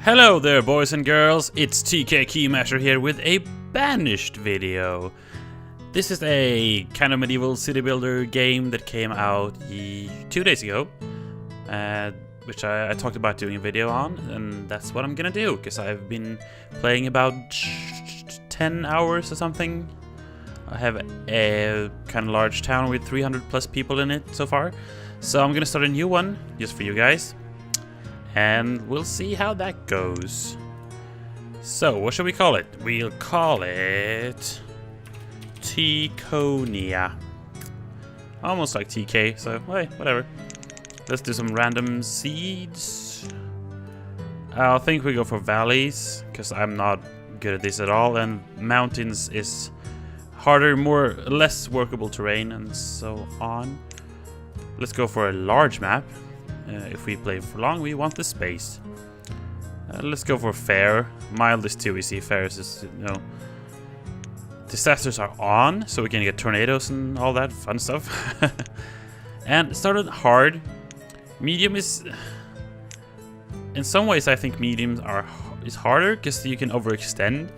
Hello there, boys and girls, it's TK Keymasher here with a Banished video. This is a kind of medieval city builder game that came out 2 days ago, which I talked about doing a video on, and that's what I'm gonna do, because I've been playing about 10 hours or something. I have a kind of large town with 300 plus people in it so far, so I'm gonna start a new one just for you guys. And we'll see how that goes. So, what should we call it? We'll call it Ticonia. Almost like TK, so hey, whatever. Let's do some random seeds. I think we go for valleys, because I'm not good at this at all, and mountains is harder, less workable terrain, and so on. Let's go for a large map. If we play for long, we want the space. Let's go for fair. Mild is too easy. Fair is just, you know, disasters are on, so we can get tornadoes and all that fun stuff. And started hard. Medium is, in some ways, I think medium is harder because you can overextend.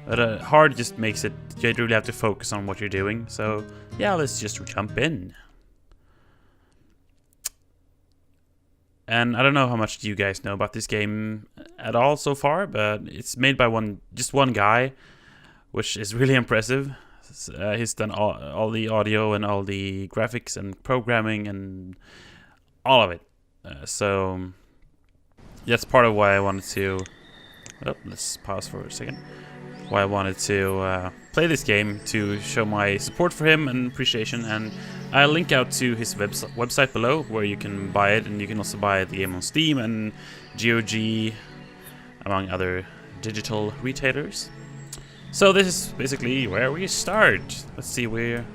But hard just makes it, you really have to focus on what you're doing. So yeah, let's just jump in. And I don't know how much you guys know about this game at all so far, but it's made by just one guy, which is really impressive. He's done all the audio and all the graphics and programming and all of it. So that's part of why I wanted to... Oh, let's pause for a second. Why I wanted to play this game, to show my support for him and appreciation, and I'll link out to his website below where you can buy it, and you can also buy the game on Steam and GOG, among other digital retailers. So this is basically where we start. Let's see where...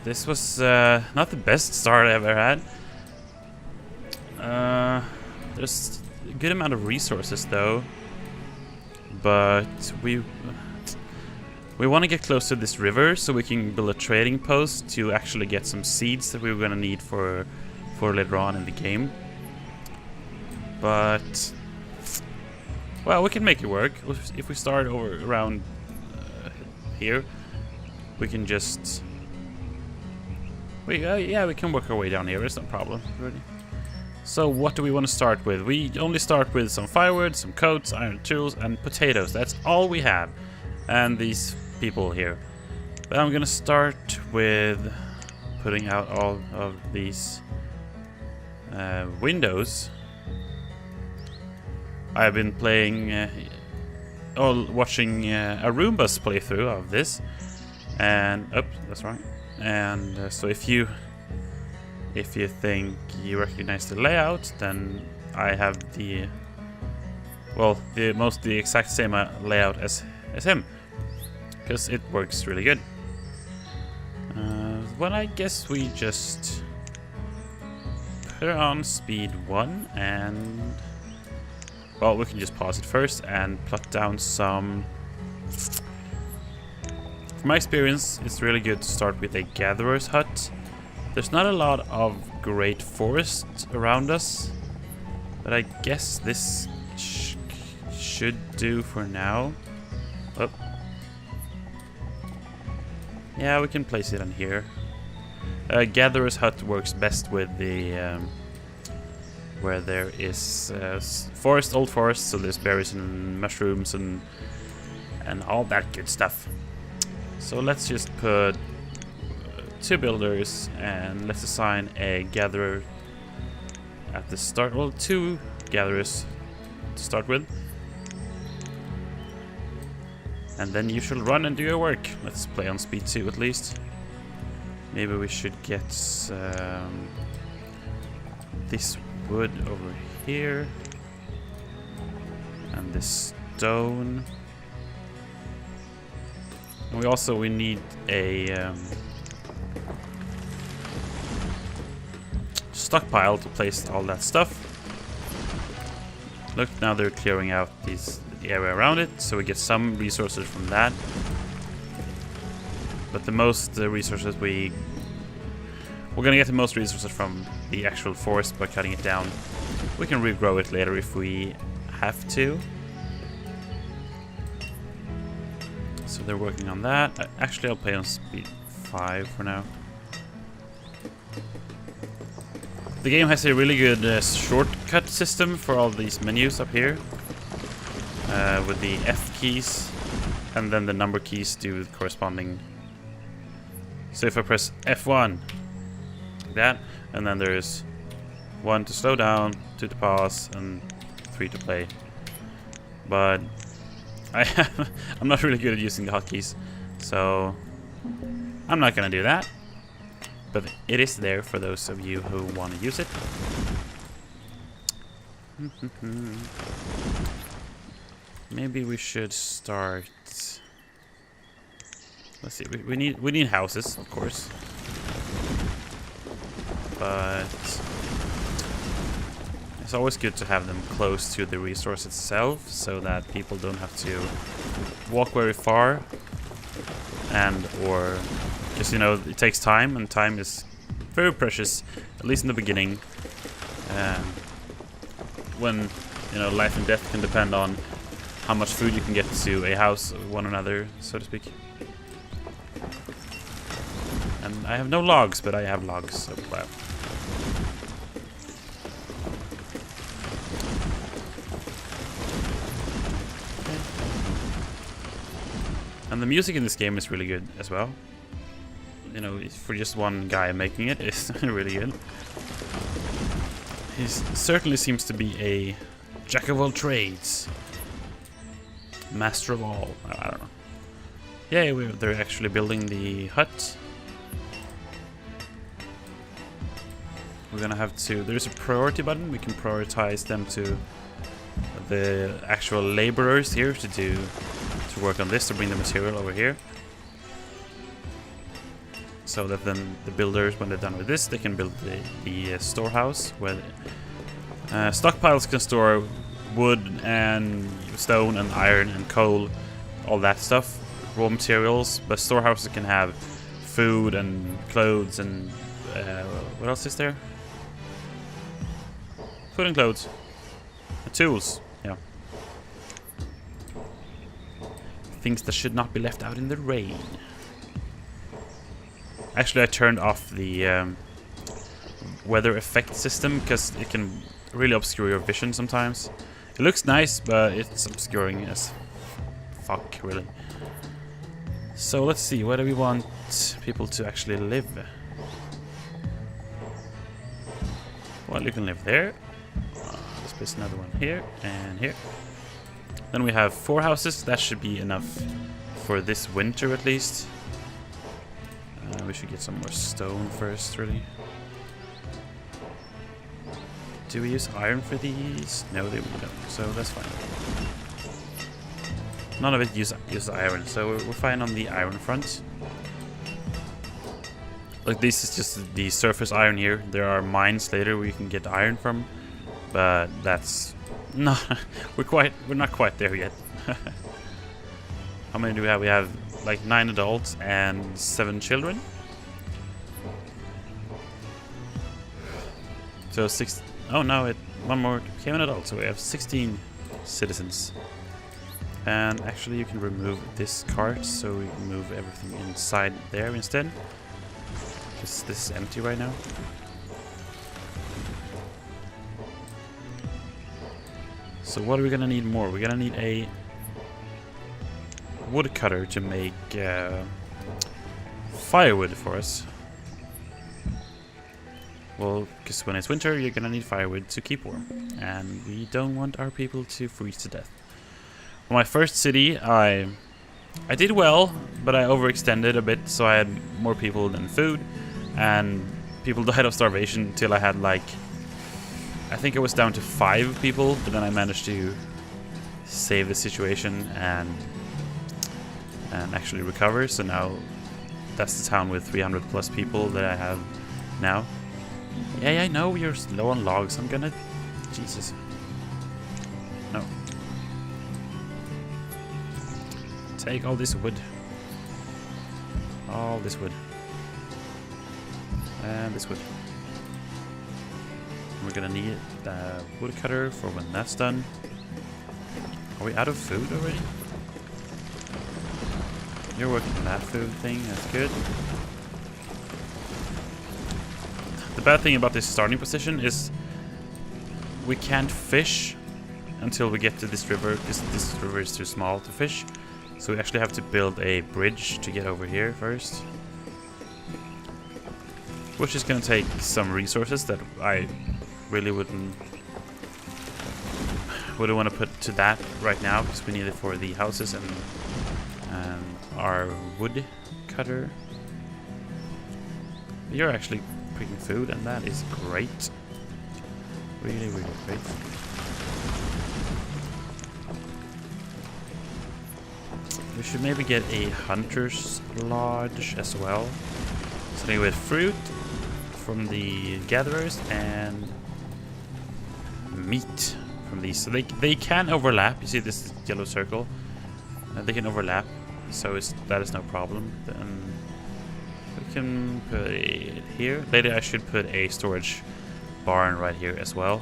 This was not the best start I ever had. There's a good amount of resources though. But we want to get close to this river so we can build a trading post to actually get some seeds that we're going to need for later on in the game. But well, we can make it work. If we start around here, we can just yeah, we can work our way down here. It's no problem really. So what do we want to start with? We only start with some firewood, some coats, iron tools, and potatoes. That's all we have. And these people here. But I'm gonna start with putting out all of these windows. I've been playing, watching Arumba's playthrough of this. And, oops, that's right. And so if you think you recognize the layout, then I have the exact same layout as him, because it works really good. Well, I guess we just put it on speed 1, and well, we can just pause it first and plot down some. From my experience, it's really good to start with a gatherer's hut. There's not a lot of great forest around us, but I guess this should do for now. Oh. Yeah, we can place it on here. Gatherer's hut works best with the where there is old forest, so there's berries and mushrooms and all that good stuff. So let's just put 2 builders, and let's assign a gatherer at the start. Well, 2 gatherers to start with, and then you should run and do your work. Let's play on speed 2 at least. Maybe we should get this wood over here and this stone, and we need a stockpile to place all that stuff. Look, now they're clearing out the area around it, so we get some resources from that. But the most resources we're gonna get the most resources from the actual forest by cutting it down. We can regrow it later if we have to. So they're working on that. Actually, I'll play on speed 5 for now. The game has a really good shortcut system for all these menus up here. With the F keys, and then the number keys do the corresponding. So if I press F1, like that, and then there's 1 to slow down, 2 to pause, and 3 to play. But I'm not really good at using the hotkeys, so I'm not gonna do that. But it is there for those of you who want to use it. Maybe we should start. Let's see. We need houses, of course, but it's always good to have them close to the resource itself, so that people don't have to walk very far, and or just, you know, it takes time, and time is very precious, at least in the beginning, when, you know, life and death can depend on how much food you can get to a house of one another, so to speak. And I have no logs, but I have logs, so wow. Okay. And the music in this game is really good as well. You know, for just one guy making it, it's really good. He certainly seems to be a jack of all trades. Master of all. I don't know. Yeah, they're actually building the hut. We're gonna have to. There's a priority button. We can prioritize them to the actual laborers here to work on this, to bring the material over here. So that then the builders, when they're done with this, they can build the storehouse where stockpiles can store wood and stone and iron and coal, all that stuff, raw materials. But storehouses can have food and clothes and what else is there? Food and clothes, and tools. Yeah, things that should not be left out in the rain. Actually, I turned off the weather effect system because it can really obscure your vision sometimes. It looks nice, but it's obscuring as fuck, really. So let's see, where do we want people to actually live? Well, you can live there. Let's place another one here and here. Then we have 4 houses. That should be enough for this winter at least. We should get some more stone first, really. Do we use iron for these? No, we don't, so that's fine. None of it uses iron, so we're fine on the iron front. Like, this is just the surface iron here. There are mines later where you can get iron from, but that's not. we're not quite there yet. How many do we have? We have like 9 adults and 7 children. So 6. Oh no, one more became an adult, so we have 16 citizens. And actually, you can remove this cart, so we can move everything inside there instead. Because this is empty right now. So what are we gonna need more? We're gonna need a woodcutter to make firewood for us. Well, because when it's winter, you're gonna need firewood to keep warm, and we don't want our people to freeze to death. On my first city, I did well, but I overextended a bit, so I had more people than food, and people died of starvation until I had like, I think it was down to 5 people, but then I managed to save the situation and actually recover. So now that's the town with 300 plus people that I have now. Yeah, I know you're low on logs. I'm gonna... Jesus. No. Take all this wood. All this wood. And this wood. We're gonna need the woodcutter for when that's done. Are we out of food already? You're working on that food thing, that's good. The bad thing about this starting position is we can't fish until we get to this river. This river is too small to fish. So we actually have to build a bridge to get over here first. Which is going to take some resources that I really wouldn't want to put to that right now, because we need it for the houses and our wood cutter. You're actually picking food, and that is great. Really, really great. We should maybe get a hunter's lodge as well. Something with fruit from the gatherers and meat from these. So they can overlap. You see this yellow circle? They can overlap. So that is no problem. Then we can put it here. Later I should put a storage barn right here as well.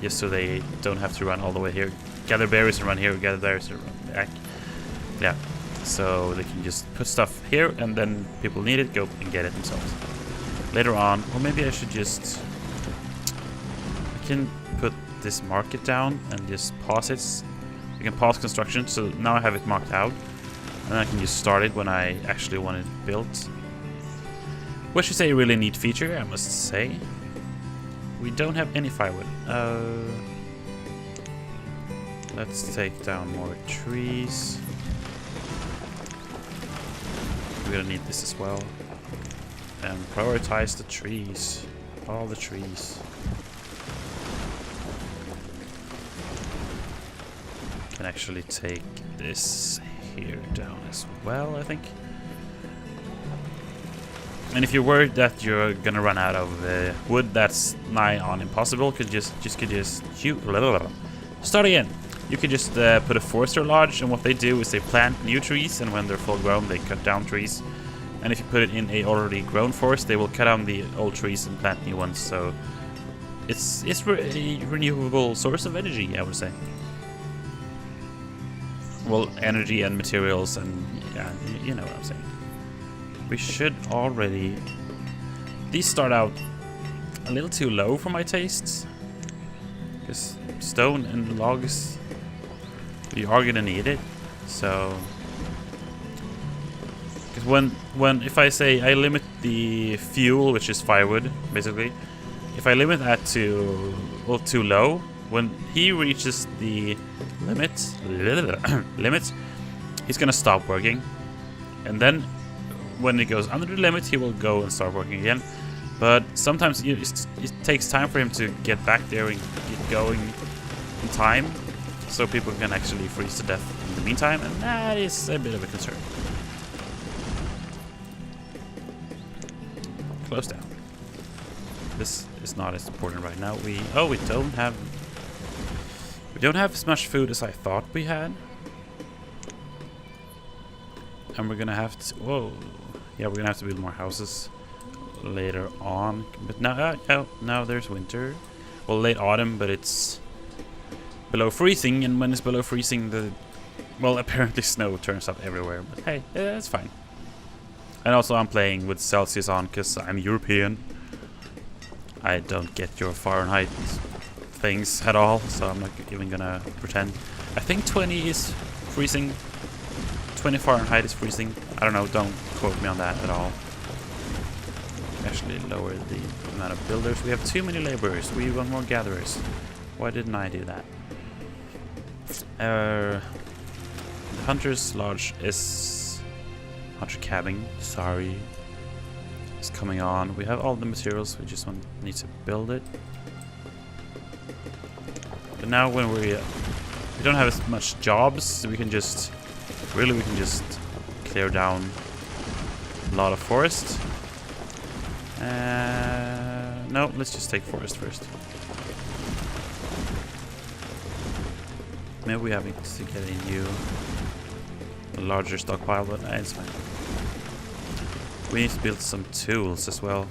Just so they don't have to run all the way here. Gather berries and run here, gather berries and run back. Yeah. So they can just put stuff here, and then people need it, go and get it themselves. Later on, or maybe I should just... I can put this market down and just pause it. I can pause construction, so now I have it marked out. And then I can just start it when I actually want it built. Which is a really neat feature, I must say. We don't have any firewood. Let's take down more trees. We're gonna need this as well. And prioritize the trees. All the trees. Can actually take this here down as well, I think. And if you're worried that you're gonna run out of wood, that's nigh on impossible. Start again. You could just put a forester lodge, and what they do is they plant new trees, and when they're full grown, they cut down trees. And if you put it in a already grown forest, they will cut down the old trees and plant new ones. So it's a renewable source of energy, I would say. Well, energy and materials, and yeah, you know what I'm saying. We should already... These start out a little too low for my tastes. Because stone and logs, you are gonna need it. So... Because if I say I limit the fuel, which is firewood, basically. If I limit that to, well, too low, when he reaches the limit, he's gonna stop working. And then when it goes under the limit, he will go and start working again. But sometimes it takes time for him to get back there and get going in time, so people can actually freeze to death in the meantime, and that is a bit of a concern. Close down. This is not as important right now. We don't have as much food as I thought we had. And we're gonna have to... Whoa. Yeah, we're gonna have to build more houses later on. But now there's winter. Well, late autumn, but it's below freezing. And when it's below freezing, well, apparently snow turns up everywhere. But hey, that's fine. And also I'm playing with Celsius on because I'm European. I don't get your Fahrenheit things at all, so I'm not even gonna pretend. I think 20 is freezing. 20 Fahrenheit is freezing. I don't know, don't quote me on that at all. Actually lower the amount of builders. We have too many laborers. We want more gatherers. Why didn't I do that? The Hunter's Lodge is... Hunter Cabin, sorry. It's coming on. We have all the materials, we just need to build it. But now when we don't have as much jobs, so we can just clear down a lot of forest. No, let's just take forest first. Maybe we have to get a larger stockpile, but it's fine. We need to build some tools as well.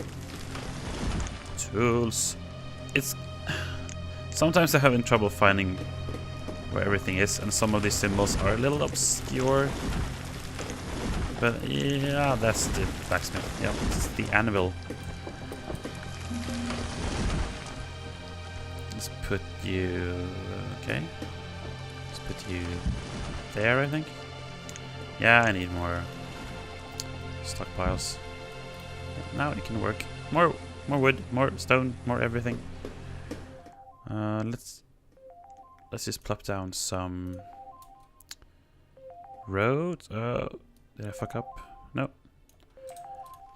Tools. Sometimes I'm having trouble finding where everything is, and some of these symbols are a little obscure. But yeah, that's the blacksmith. Yeah, it's the anvil. Let's put you... okay. Let's put you there, I think. Yeah, I need more stockpiles. Now it can work. More wood, more stone, more everything. Let's just plop down some roads. Did I fuck up? No.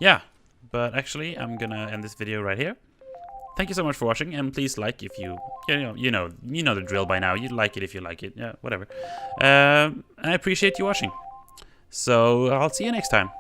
Yeah, but actually, I'm gonna end this video right here. Thank you so much for watching, and please like if you know the drill by now. You like it if you like it. Yeah, whatever. I appreciate you watching. So I'll see you next time.